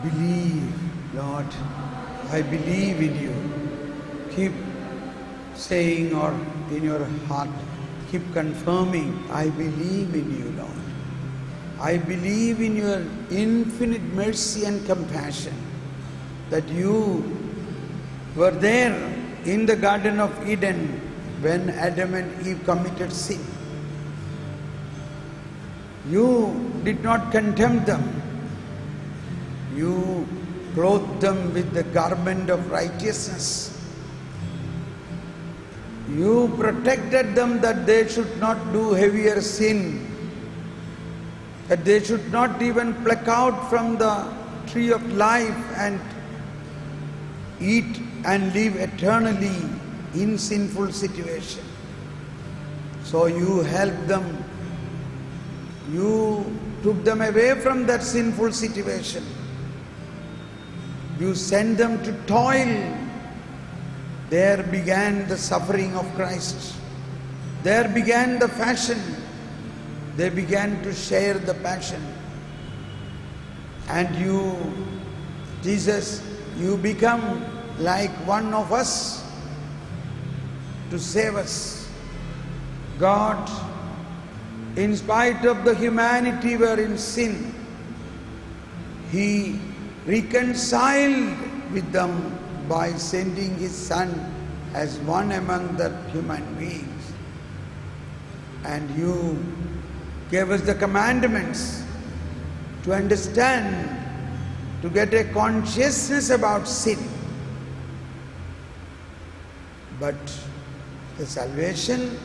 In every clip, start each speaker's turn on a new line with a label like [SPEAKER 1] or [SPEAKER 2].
[SPEAKER 1] believe, Lord, I believe in you. Keep saying, or in your heart, keep confirming, I believe in you, Lord. I believe in your infinite mercy and compassion, that you were there in the Garden of Eden when Adam and Eve committed sin. You did not condemn them. You clothed them with the garment of righteousness. You protected them that they should not do heavier sin, that they should not even pluck out from the tree of life and eat and live eternally in sinful situation. So you helped them. You took them away from that sinful situation. You sent them to toil. There began the suffering of Christ. There began the passion. They began to share the passion. And you, Jesus, you become like one of us to save us. God, in spite of the humanity were in sin, He reconciled with them by sending His Son as one among the human beings. And you gave us the commandments to understand, to get a consciousness about sin. But the salvation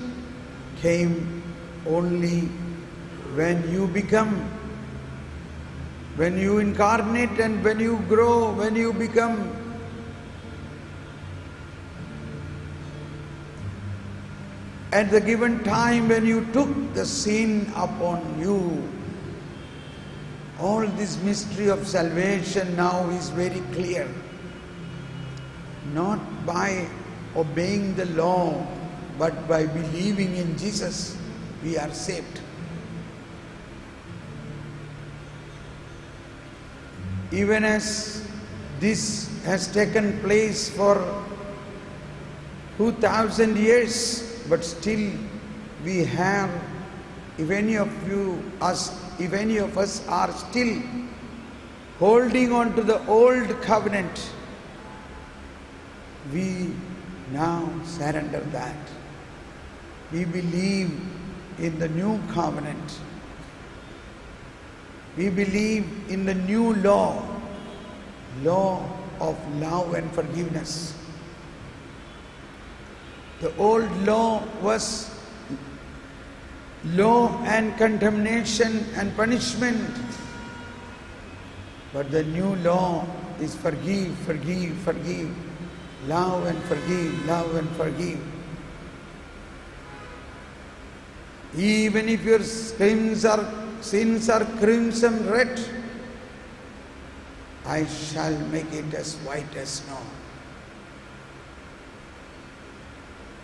[SPEAKER 1] came only when you become, when you incarnate and when you grow, when you become at the given time, when you took the sin upon you. All this mystery of salvation now is very clear. Not by obeying the law, but by believing in Jesus, we are saved. Even as this has taken place for 2000 years, but still we have, if any of us are still holding on to the old covenant, we now surrender that. We believe in the new covenant. We believe in the new law of love and forgiveness. The old law was law and condemnation and punishment. But the new law is forgive, forgive, forgive. Love and forgive, love and forgive. Even if your sins are crimson red, I shall make it as white as snow.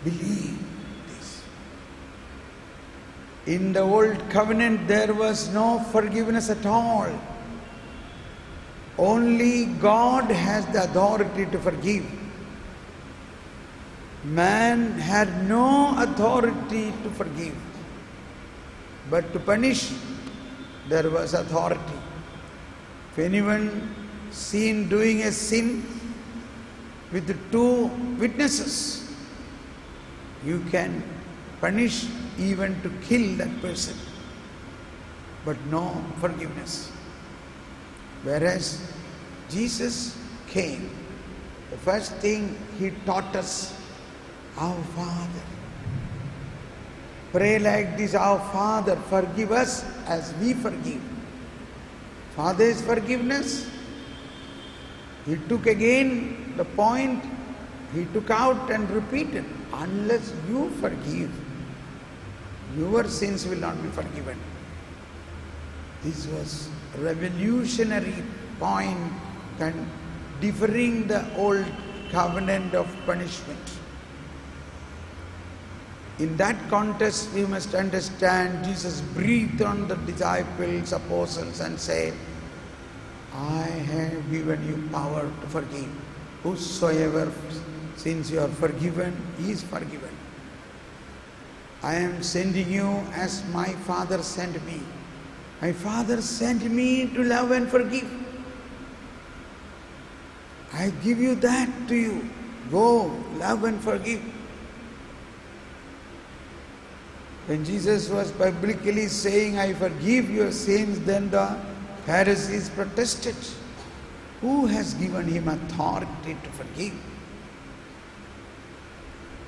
[SPEAKER 1] Believe this. In the old covenant there was no forgiveness at all. Only God has the authority to forgive. Man had no authority to forgive. But to punish, there was authority. If anyone seen doing a sin with 2 witnesses, you can punish even to kill that person, but no forgiveness. Whereas Jesus came, the first thing He taught us, our Father. Pray like this, our Father, forgive us as we forgive. Father is forgiveness. He took again the point, He took out and repeated, unless you forgive, your sins will not be forgiven. This was a revolutionary point, differing the old covenant of punishment. In that context, we must understand Jesus breathed on the disciples, apostles, and said, I have given you power to forgive. Whosoever sins you are forgiven, he is forgiven. I am sending you as my Father sent me. My Father sent me to love and forgive. I give you that to you. Go, love and forgive. When Jesus was publicly saying, I forgive your sins, then the Pharisees protested. Who has given him authority to forgive?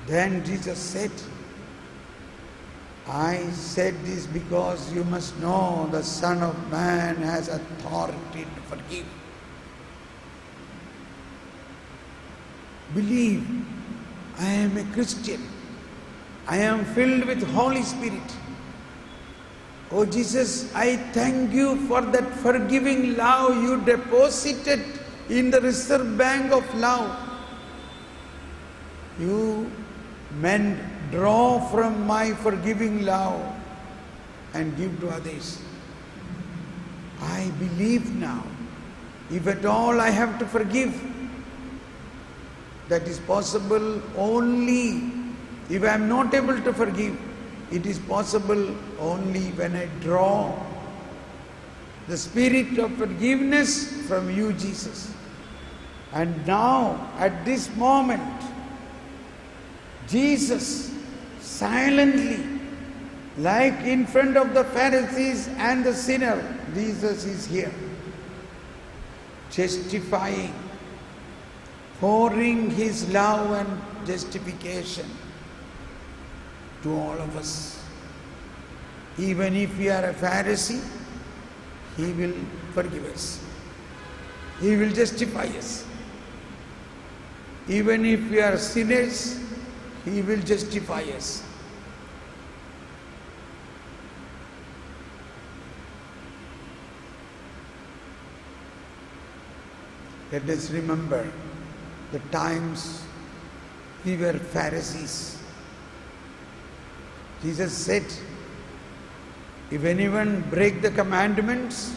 [SPEAKER 1] Then Jesus said, I said this because you must know the Son of Man has authority to forgive. Believe, I am a Christian. I am filled with Holy Spirit. Oh Jesus, I thank you for that forgiving love you deposited in the reserve bank of love. You men draw from my forgiving love and give to others. I believe now, if at all I have to forgive, that is possible only if I am not able to forgive. It is possible only when I draw the spirit of forgiveness from you, Jesus. And now, at this moment, Jesus silently, like in front of the Pharisees and the sinner, Jesus is here, justifying, pouring his love and justification to all of us. Even if we are a Pharisee, he will forgive us. He will justify us. Even if we are sinners, he will justify us. Let us remember the times we were Pharisees. Jesus said, if anyone break the commandments,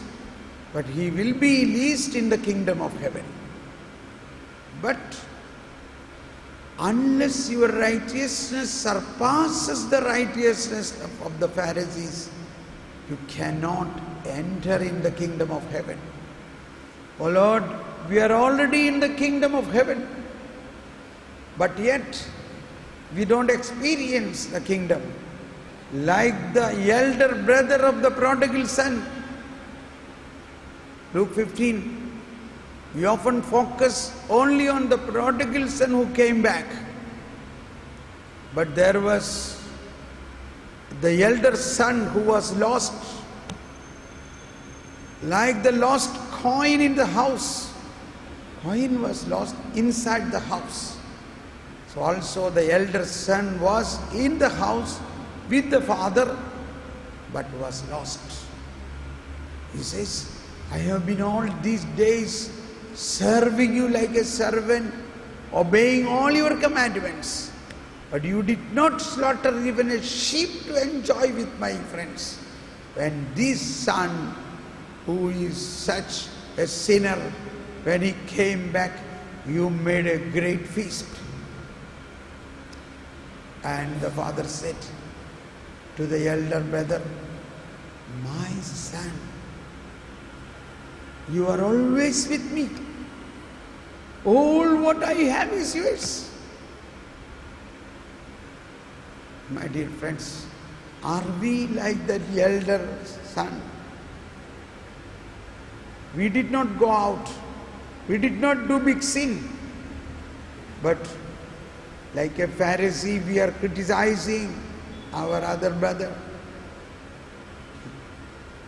[SPEAKER 1] but he will be least in the kingdom of heaven. But unless your righteousness surpasses the righteousness of the Pharisees, you cannot enter in the kingdom of heaven. Oh Lord, we are already in the kingdom of heaven, but yet we don't experience the kingdom. Like the elder brother of the prodigal son. Luke 15. We often focus only on the prodigal son who came back. But there was the elder son who was lost. Like the lost coin in the house. Coin was lost inside the house. So also the elder son was in the house with the father, but was lost. He says, I have been all these days serving you like a servant, obeying all your commandments, but you did not slaughter even a sheep to enjoy with my friends. When this son, who is such a sinner, when he came back, you made a great feast. And the father said to the elder brother, my son, you are always with me. All what I have is yours. My dear friends, are we like that elder son? We did not go out. We did not do big sin. But like a Pharisee, we are criticizing our other brother.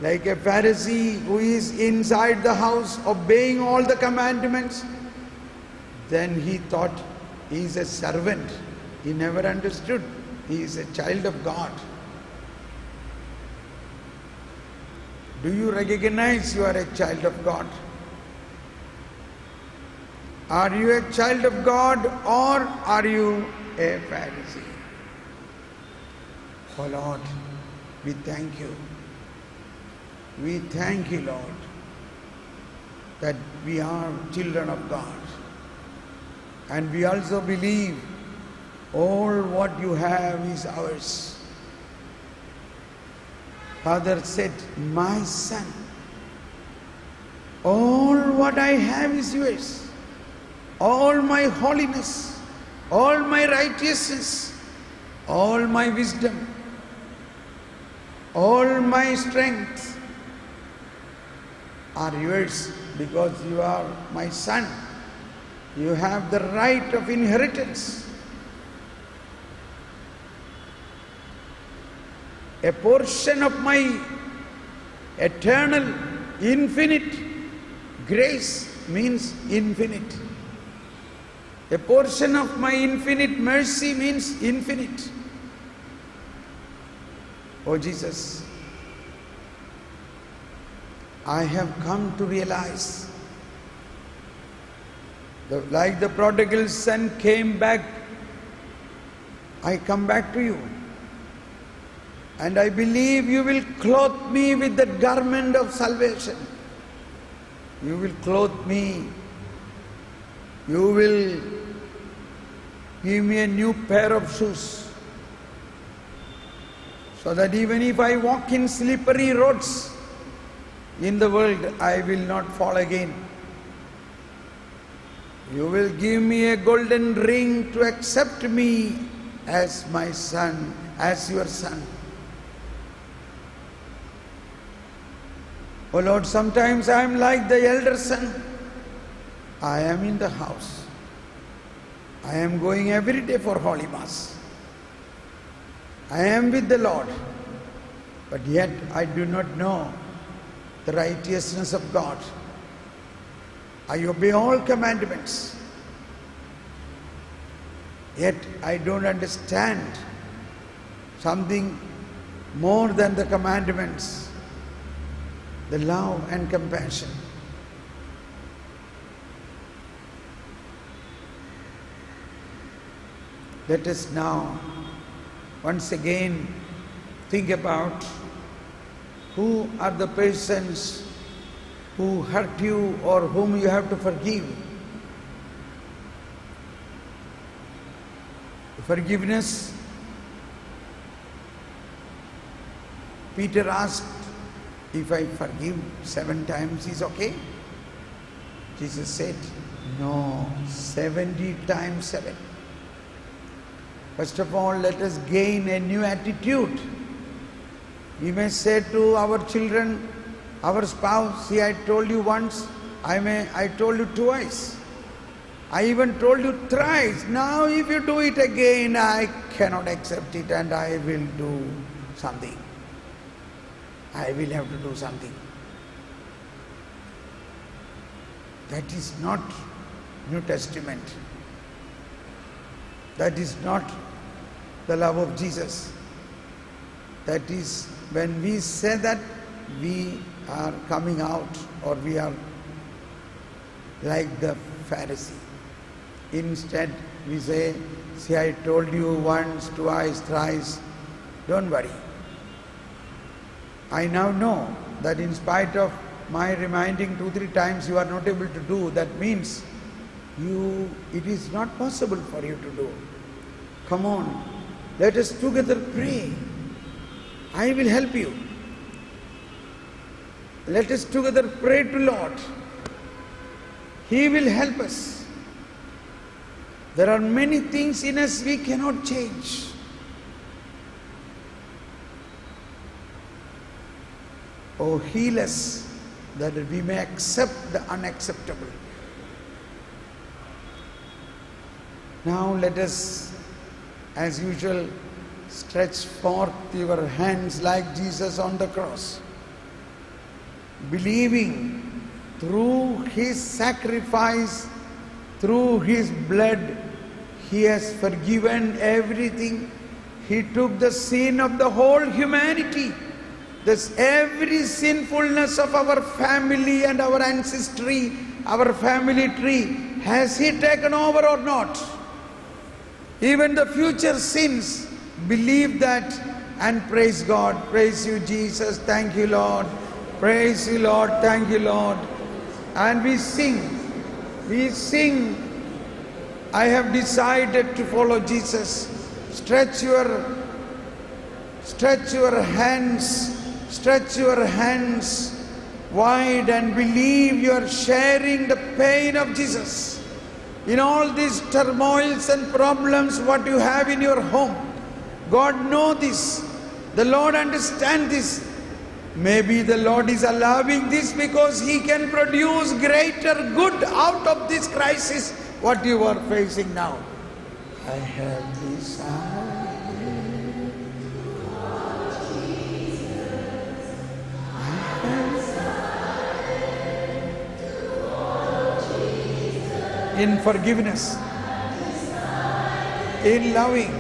[SPEAKER 1] Like a Pharisee who is inside the house obeying all the commandments, then he thought he is a servant. He never understood he is a child of God. Do you recognize you are a child of God? Are you a child of God or are you a Pharisee? Oh Lord, we thank you. We thank you, Lord. that we are children of God. And we also believe all what you have is ours. Father said, my son, all what I have is yours. All my holiness, all my righteousness, all my wisdom, all my strength are yours because you are my son. You have the right of inheritance. A portion of my eternal, infinite grace means infinite. A portion of my infinite mercy means infinite. Oh Jesus, I have come to realize that like the prodigal son came back, I come back to you. And I believe you will clothe me with the garment of salvation. You will clothe me. You will give me a new pair of shoes, so that even if I walk in slippery roads in the world, I will not fall again. You will give me a golden ring to accept me as my son, as your son. Oh Lord, sometimes I am like the elder son. I am in the house. I am going every day for Holy Mass. I am with the Lord. But yet I do not know the righteousness of God. I obey all commandments. Yet I don't understand something more than the commandments, the love and compassion. Let us now once again think about who are the persons who hurt you or whom you have to forgive. Forgiveness. Peter asked, if I forgive 7 times is okay? Jesus said, no, 70 times 7. First of all, let us gain a new attitude. We may say to our children, our spouse, see, I told you once, I told you twice. I even told you thrice. Now if you do it again, I cannot accept it and I will do something. I will have to do something. That is not New Testament. That is not the love of Jesus. That is, when we say that, we are coming out, or we are like the Pharisee. Instead, we say, see, I told you once, twice, thrice. Don't worry. I now know that in spite of my reminding 2-3 times you are not able to do, that means it is not possible for you to do. Come on, let us together pray. I will help you. Let us together pray to Lord. He will help us. There are many things in us we cannot change. Oh, heal us that we may accept the unacceptable. Now let us, as usual, stretch forth your hands like Jesus on the cross, believing through His sacrifice, through His blood, He has forgiven everything. He took the sin of the whole humanity. Thus every sinfulness of our family and our ancestry, our family tree, has He taken over or not? Even the future sins, believe that and praise God. Praise you, Jesus. Thank you, Lord. Praise you, Lord. Thank you, Lord. And we sing, I have decided to follow Jesus. Stretch your hands wide and believe you are sharing the pain of Jesus. In all these turmoils and problems what you have in your home, God knows this. The Lord understands this. Maybe the Lord is allowing this because He can produce greater good out of this crisis what you are facing now. I have decided. In forgiveness, in loving,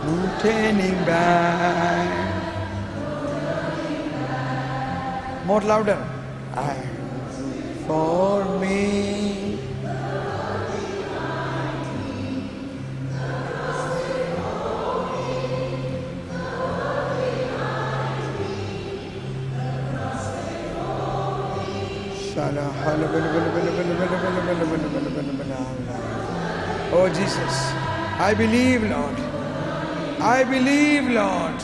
[SPEAKER 1] no turning back. More louder. I, for me. Oh Jesus, I believe, Lord. I believe, Lord.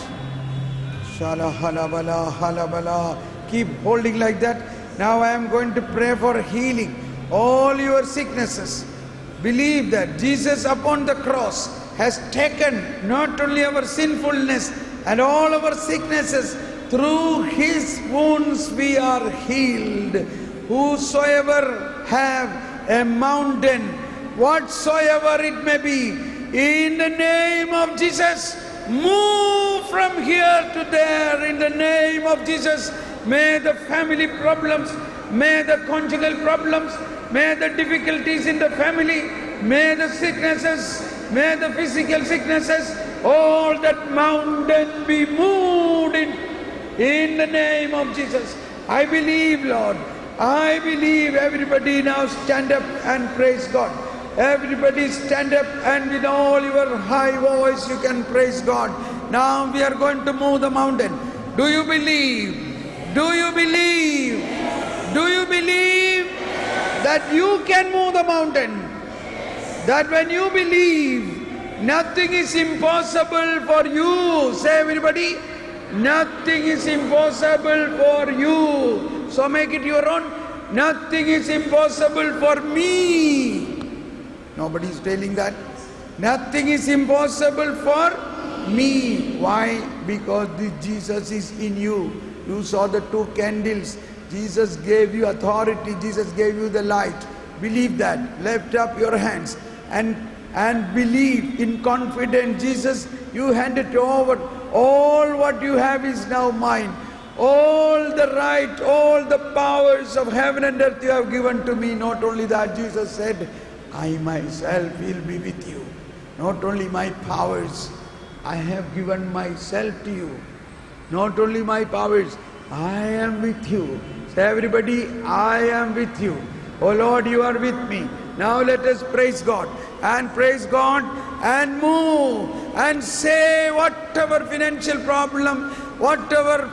[SPEAKER 1] Keep holding like that. Now I am going to pray for healing. All your sicknesses. Believe that Jesus upon the cross has taken not only our sinfulness and all our sicknesses. Through His wounds we are healed. Whosoever have a mountain, whatsoever it may be, in the name of Jesus, move from here to there in the name of Jesus. May the family problems, may the conjugal problems, may the difficulties in the family, may the sicknesses, may the physical sicknesses, all that mountain be moved in the name of Jesus. I believe, Lord. I believe. Everybody now stand up and praise God. Everybody stand up and with all your high voice you can praise God. Now we are going to move the mountain. Do you believe? Do you believe? Do you believe that you can move the mountain? That when you believe, nothing is impossible for you. Say everybody, nothing is impossible for you. So make it your own. Nothing is impossible for me. Nobody is telling that. Nothing is impossible for me. Why? Because Jesus is in you. You saw the two candles. Jesus gave you authority. Jesus gave you the light. Believe that. Lift up your hands and believe in confidence. Jesus, you handed over. All what you have is now mine. All the right, all the powers of heaven and earth you have given to me. Not only that, Jesus said, I myself will be with you. Not only my powers, I have given myself to you. Not only my powers, I am with you. Say everybody, I am with you. Oh Lord, you are with me. Now let us praise God and move and say whatever financial problem, whatever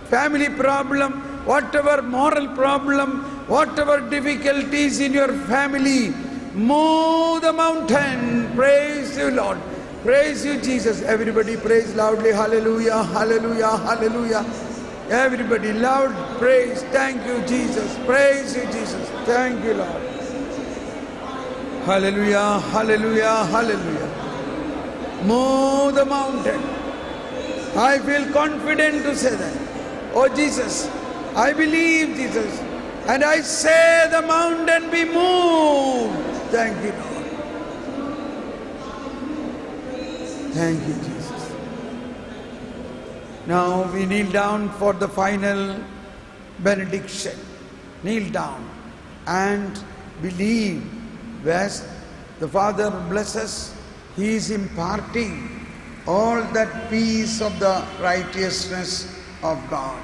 [SPEAKER 1] family problem, whatever moral problem, whatever difficulties in your family, move the mountain. Praise you, Lord. Praise you, Jesus. Everybody praise loudly. Hallelujah, hallelujah, hallelujah. Everybody loud praise. Thank you, Jesus. Praise you, Jesus. Thank you, Lord. Hallelujah, hallelujah, hallelujah. Move the mountain. I feel confident to say that. Oh Jesus, I believe, Jesus, and I say the mountain be moved. Thank you, Lord. Thank you, Jesus. Now we kneel down for the final benediction. Kneel down and believe. As the Father blesses, He is imparting all that peace of the righteousness of God,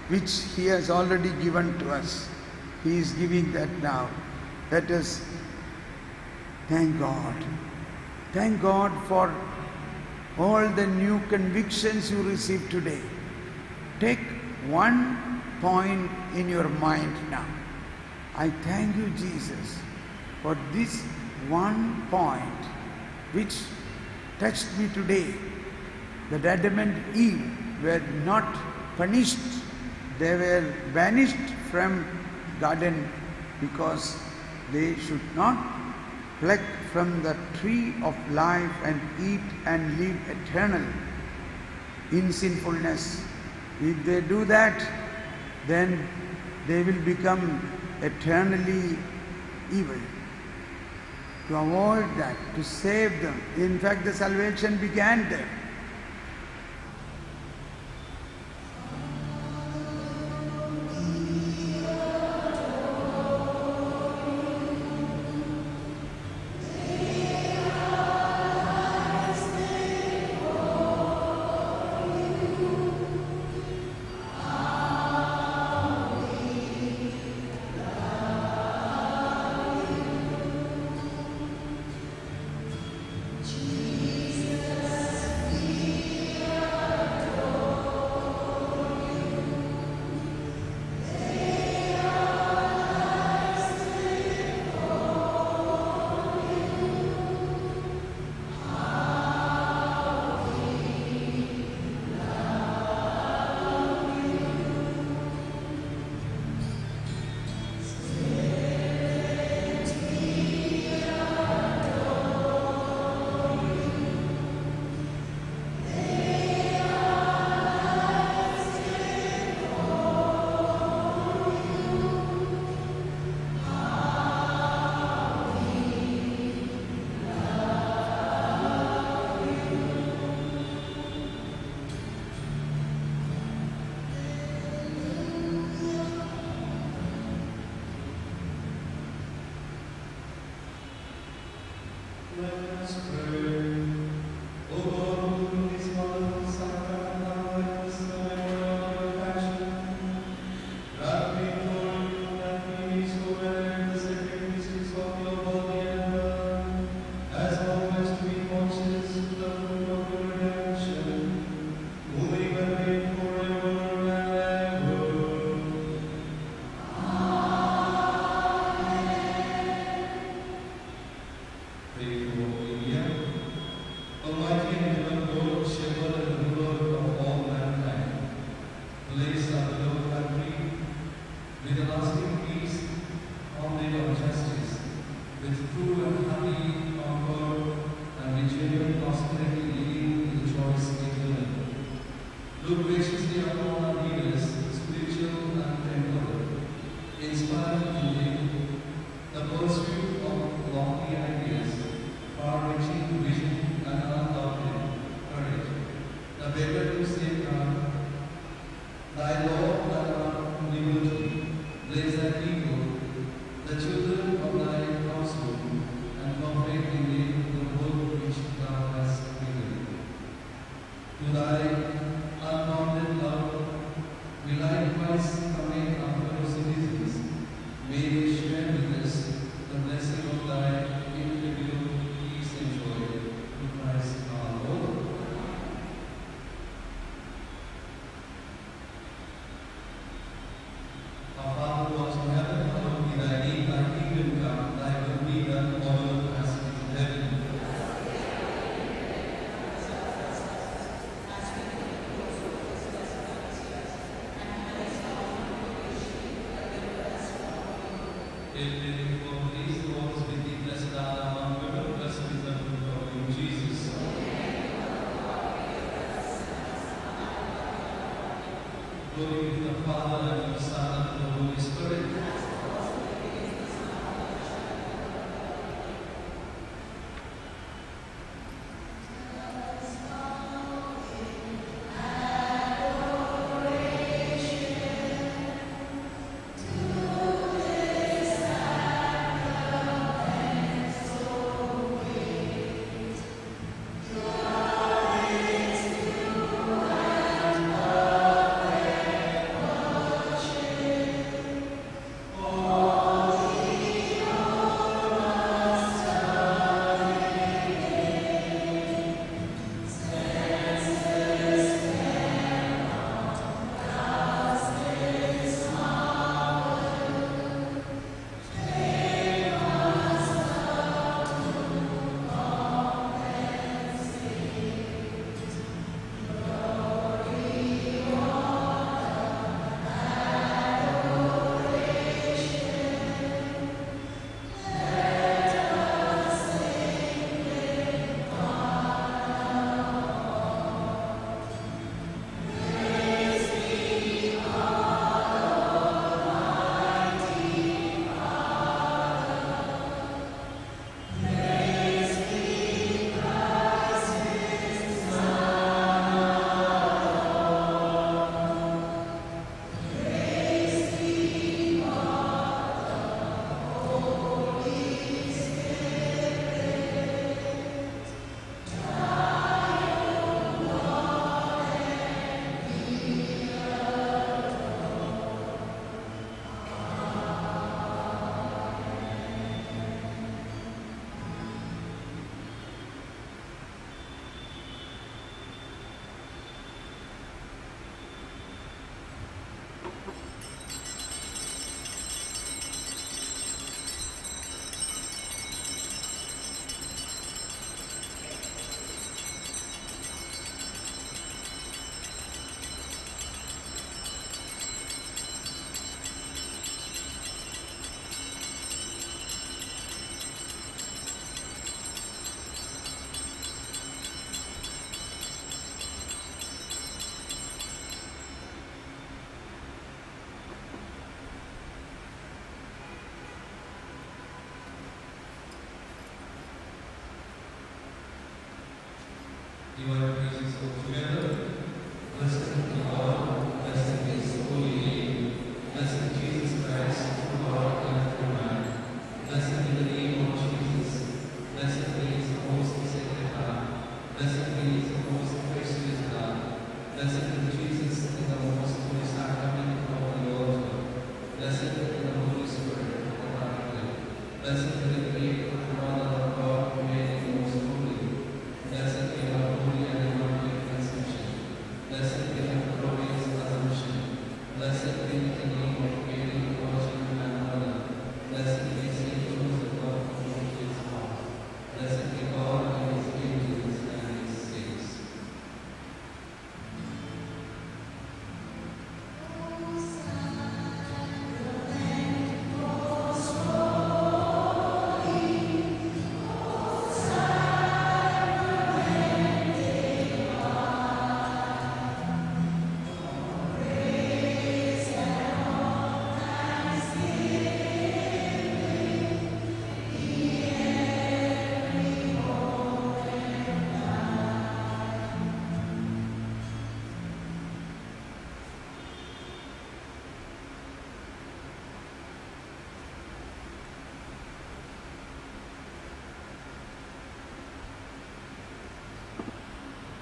[SPEAKER 1] which He has already given to us. He is giving that now. Let us thank God. Thank God for all the new convictions you received today. Take one point in your mind now. I thank you, Jesus, for this one point which touched me today. That Adam and Eve were not punished. They were banished from garden because they should not pluck from the tree of life and eat and live eternal in sinfulness. If they do that, then they will become eternally evil. To avoid that, to save them. In fact, the salvation began there.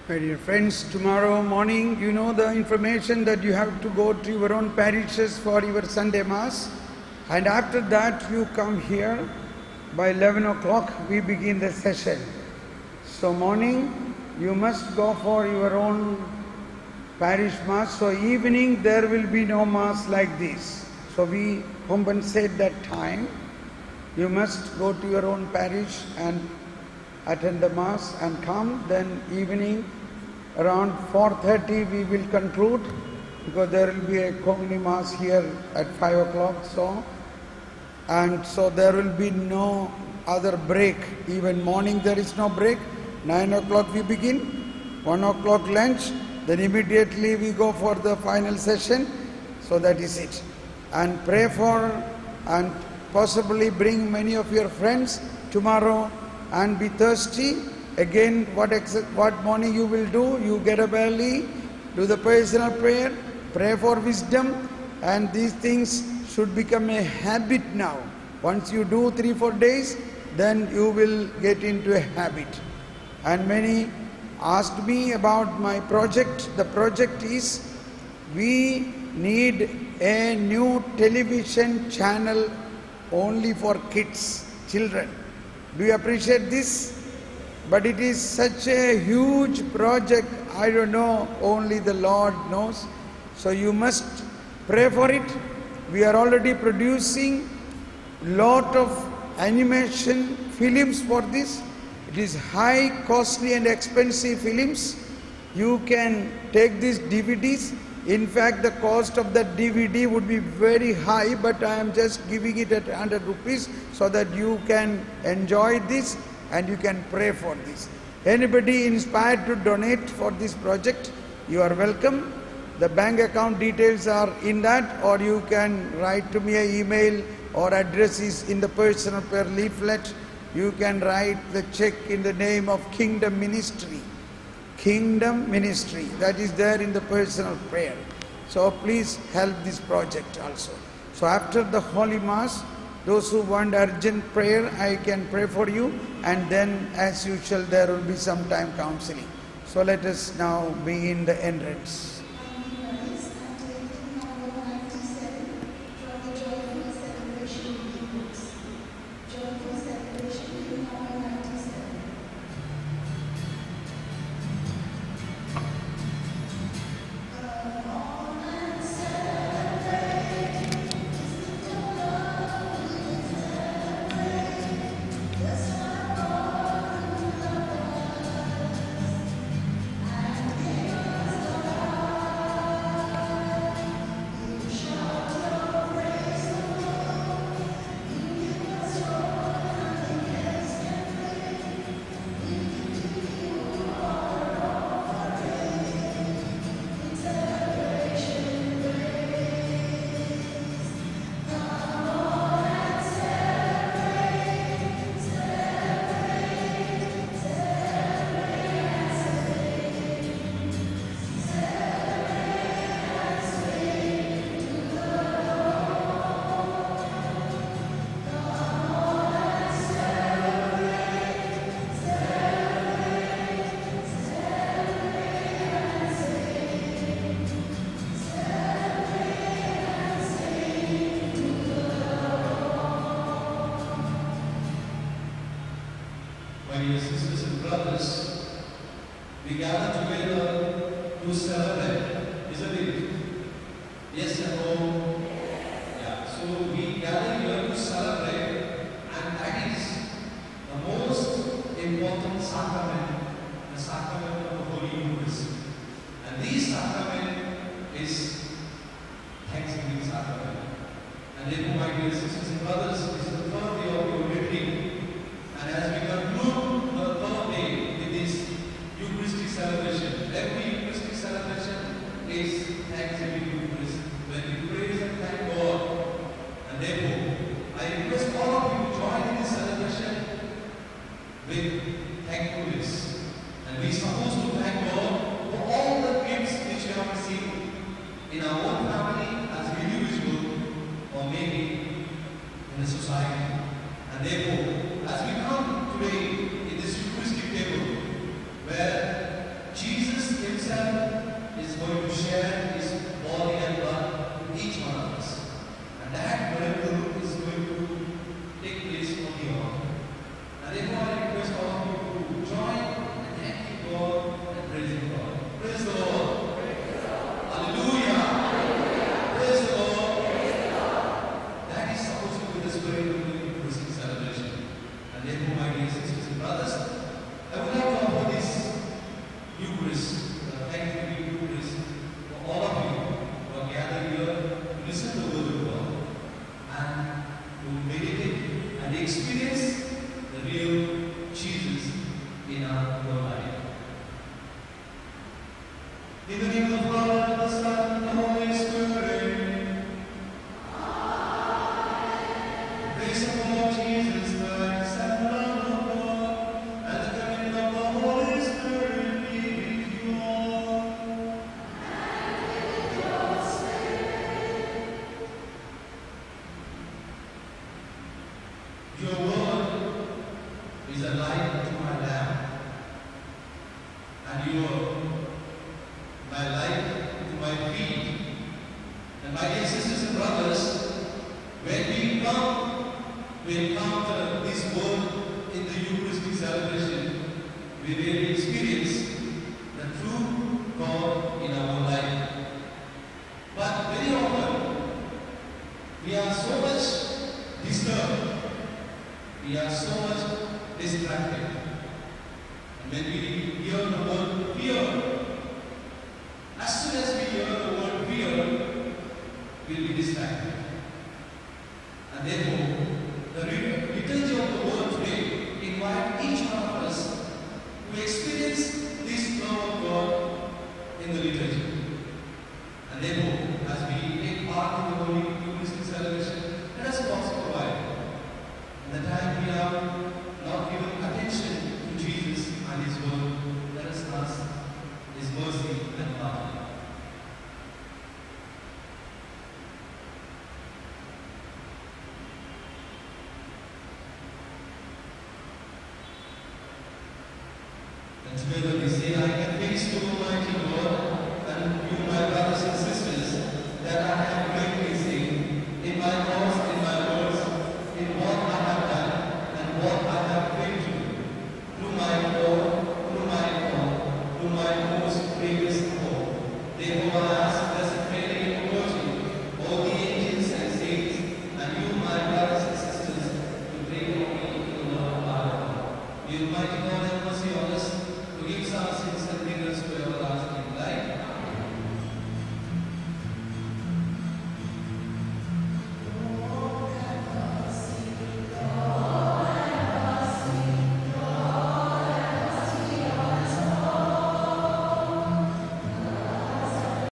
[SPEAKER 1] My dear friends, tomorrow morning, you know the information that you have to go to your own parishes for your Sunday Mass. And after that, you come here. By 11 o'clock, we begin the session. So morning, you must go for your own parish Mass. So evening, there will be no Mass like this. So we compensate that time. You must go to your own parish and attend the Mass and come. Then evening, around 4:30 we will conclude, because there will be a Community Mass here at 5 o'clock. So there will be no other break. Even morning there is no break. 9 o'clock we begin, 1 o'clock lunch, then immediately we go for the final session. So that is it. And pray for and possibly bring many of your friends tomorrow and be thirsty. Again, what morning you will do? You get up early, do the personal prayer, pray for wisdom, and these things should become a habit now. Once you do 3-4 days, then you will get into a habit. And many asked me about my project. The project is, we need a new television channel only for kids, children. Do you appreciate this? But it is such a huge project, I don't know, only the Lord knows. So you must pray for it. We are already producing lot of animation films for this. It is high, costly and expensive films. You can take these DVDs. In fact, the cost of that DVD would be very high, but I am just giving it at 100 rupees so that you can enjoy this and you can pray for this. Anybody inspired to donate for this project, you are welcome. The bank account details are in that, or you can write to me an email, or address is in the personal prayer leaflet. You can write the check in the name of Kingdom Ministry. Kingdom Ministry, that is there in the personal prayer. So please help this project also. So after the Holy Mass, those who want urgent prayer, I can pray for you, and then as usual there will be some time counseling. So let us now begin the entrance.
[SPEAKER 2] My dear sisters and brothers, we gather together to celebrate, isn't it? Yes and no? Yeah. So we gather here to celebrate, and that is the most important sacrament, the sacrament of the Holy Eucharist. And this sacrament is Thanksgiving sacrament. And therefore, my dear sisters and brothers, this is the third day of your retreat. And as we conclude the third day with this Eucharistic celebration, every Eucharistic celebration is Thanksgiving Eucharist, when we praise and thank God. And therefore, I request all of you to join in this celebration with thankfulness. And we are supposed to thank God for all the gifts which we have received in our own family, as an individual, or maybe in the society. And therefore, as we come today in this Eucharistic table, where Jesus my dear sisters and brothers, when we come to encounter this word in the Eucharistic celebration, we really experience the true God in our life. But very often, we are so much disturbed, we are so much distracted. And when we hear the word fear, as soon as we hear the word fear, we'll be distracted. And therefore, the liturgy of the word today invite each one of us to experience this love of God in the liturgy. And therefore, as we take part in the Holy Eucharistic celebration, let us pause for a while. And the time we are not giving attention to Jesus and His word, let us ask His mercy and pardon. And together we say, I can face to Almighty God.